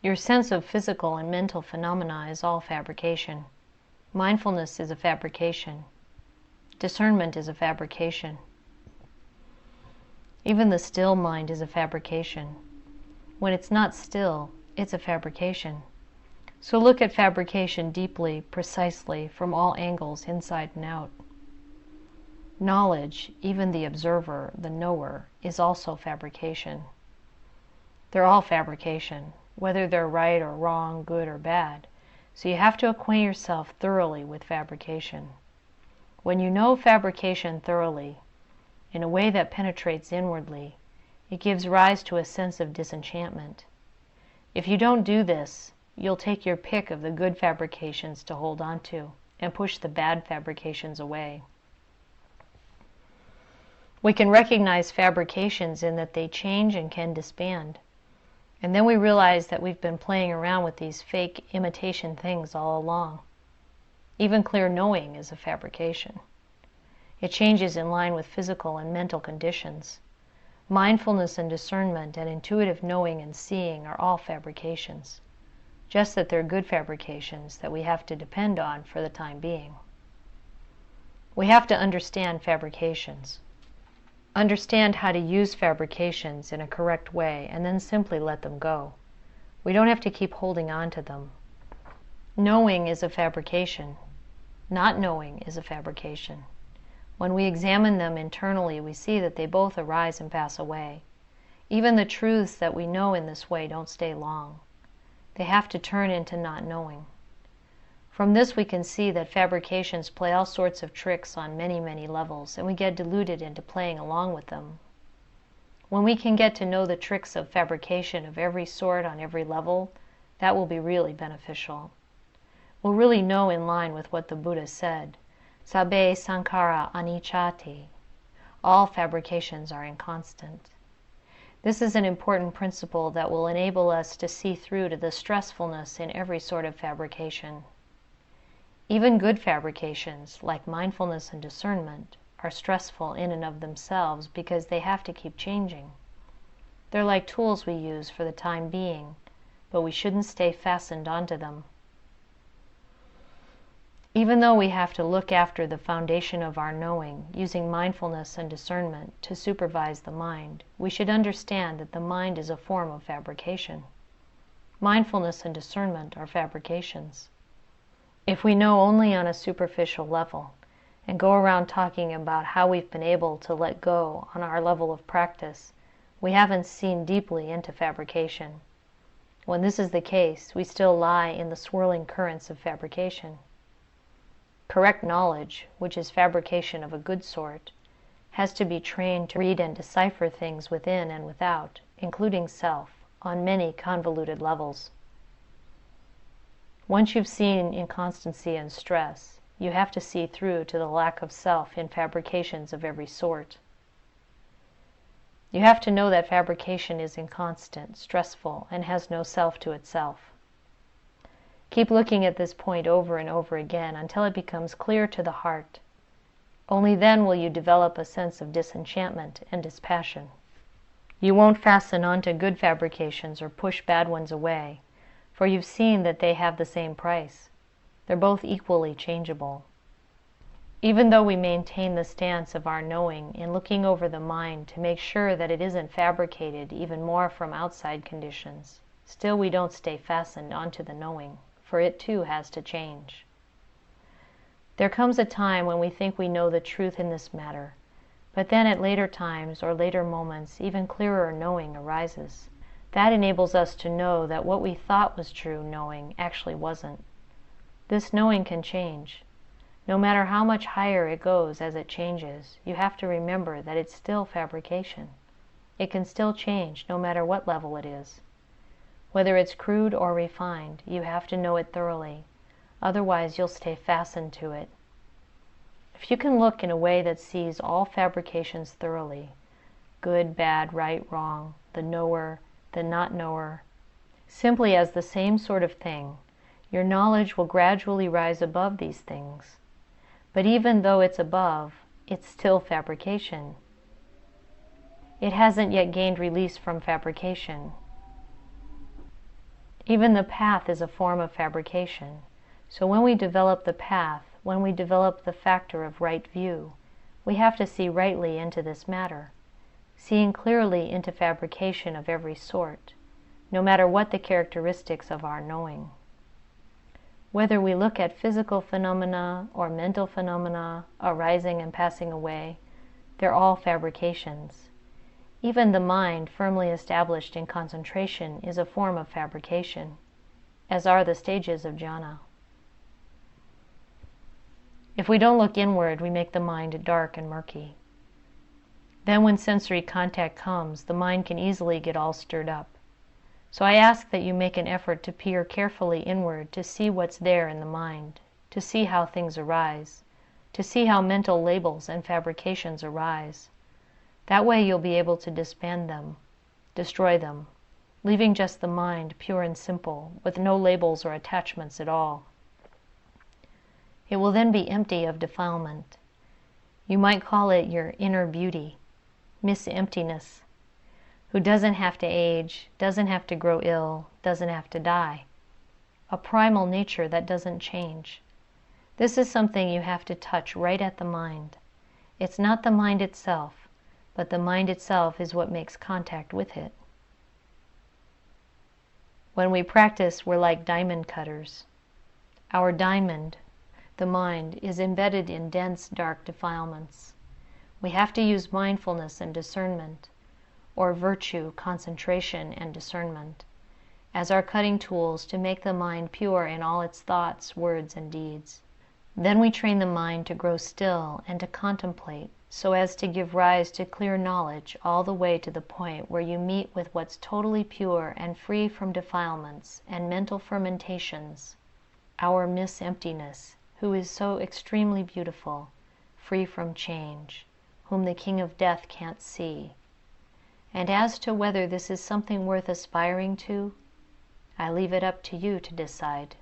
Your sense of physical and mental phenomena is all fabrication. Mindfulness is a fabrication. Discernment is a fabrication. Even the still mind is a fabrication. When it's not still, it's a fabrication. So look at fabrication deeply, precisely, from all angles, inside and out. Knowledge, even the observer, the knower, is also fabrication. They're all fabrication, whether they're right or wrong, good or bad. So you have to acquaint yourself thoroughly with fabrication. When you know fabrication thoroughly, in a way that penetrates inwardly, it gives rise to a sense of disenchantment. If you don't do this, you'll take your pick of the good fabrications to hold on to and push the bad fabrications away. We can recognize fabrications in that they change and can disband. And then we realize that we've been playing around with these fake imitation things all along. Even clear knowing is a fabrication. It changes in line with physical and mental conditions. Mindfulness and discernment and intuitive knowing and seeing are all fabrications, just that they're good fabrications that we have to depend on for the time being. We have to understand fabrications. Understand how to use fabrications in a correct way, and then simply let them go. We don't have to keep holding on to them. Knowing is a fabrication. Not knowing is a fabrication. When we examine them internally, we see that they both arise and pass away. Even the truths that we know in this way don't stay long. They have to turn into not knowing. From this we can see that fabrications play all sorts of tricks on many, many levels, and we get deluded into playing along with them. When we can get to know the tricks of fabrication of every sort on every level, that will be really beneficial. We'll really know in line with what the Buddha said, Sabbe sankhara anicchati. All fabrications are inconstant. This is an important principle that will enable us to see through to the stressfulness in every sort of fabrication. Even good fabrications, like mindfulness and discernment, are stressful in and of themselves because they have to keep changing. They're like tools we use for the time being, but we shouldn't stay fastened onto them. Even though we have to look after the foundation of our knowing, using mindfulness and discernment to supervise the mind, we should understand that the mind is a form of fabrication. Mindfulness and discernment are fabrications. If we know only on a superficial level, and go around talking about how we've been able to let go on our level of practice, we haven't seen deeply into fabrication. When this is the case, we still lie in the swirling currents of fabrication. Correct knowledge, which is fabrication of a good sort, has to be trained to read and decipher things within and without, including self, on many convoluted levels. Once you've seen inconstancy and stress, you have to see through to the lack of self in fabrications of every sort. You have to know that fabrication is inconstant, stressful, and has no self to itself. Keep looking at this point over and over again until it becomes clear to the heart. Only then will you develop a sense of disenchantment and dispassion. You won't fasten onto good fabrications or push bad ones away, for you've seen that they have the same price. They're both equally changeable. Even though we maintain the stance of our knowing in looking over the mind to make sure that it isn't fabricated even more from outside conditions, still we don't stay fastened onto the knowing, for it too has to change. There comes a time when we think we know the truth in this matter, but then at later times or later moments even clearer knowing arises. That enables us to know that what we thought was true knowing actually wasn't. This knowing can change. No matter how much higher it goes as it changes, you have to remember that it's still fabrication. It can still change no matter what level it is. Whether it's crude or refined, you have to know it thoroughly. Otherwise, you'll stay fastened to it. If you can look in a way that sees all fabrications thoroughly, good, bad, right, wrong, the knower, the not knower, simply as the same sort of thing, your knowledge will gradually rise above these things. But even though it's above, it's still fabrication. It hasn't yet gained release from fabrication. Even the path is a form of fabrication. So when we develop the path, when we develop the factor of right view, we have to see rightly into this matter, seeing clearly into fabrication of every sort, no matter what the characteristics of our knowing. Whether we look at physical phenomena or mental phenomena arising and passing away, they're all fabrications. Even the mind firmly established in concentration is a form of fabrication, as are the stages of jhana. If we don't look inward, we make the mind dark and murky. Then when sensory contact comes, the mind can easily get all stirred up. So I ask that you make an effort to peer carefully inward to see what's there in the mind, to see how things arise, to see how mental labels and fabrications arise. That way you'll be able to disband them, destroy them, leaving just the mind pure and simple, with no labels or attachments at all. It will then be empty of defilement. You might call it your inner beauty, Miss Emptiness, who doesn't have to age, doesn't have to grow ill, doesn't have to die. A primal nature that doesn't change. This is something you have to touch right at the mind. It's not the mind itself, but the mind itself is what makes contact with it. When we practice, we're like diamond cutters. Our diamond, the mind, is embedded in dense, dark defilements. We have to use mindfulness and discernment, or virtue, concentration, and discernment, as our cutting tools to make the mind pure in all its thoughts, words, and deeds. Then we train the mind to grow still and to contemplate, so as to give rise to clear knowledge all the way to the point where you meet with what's totally pure and free from defilements and mental fermentations, our Miss Emptiness, who is so extremely beautiful, free from change, whom the King of Death can't see. And as to whether this is something worth aspiring to, I leave it up to you to decide.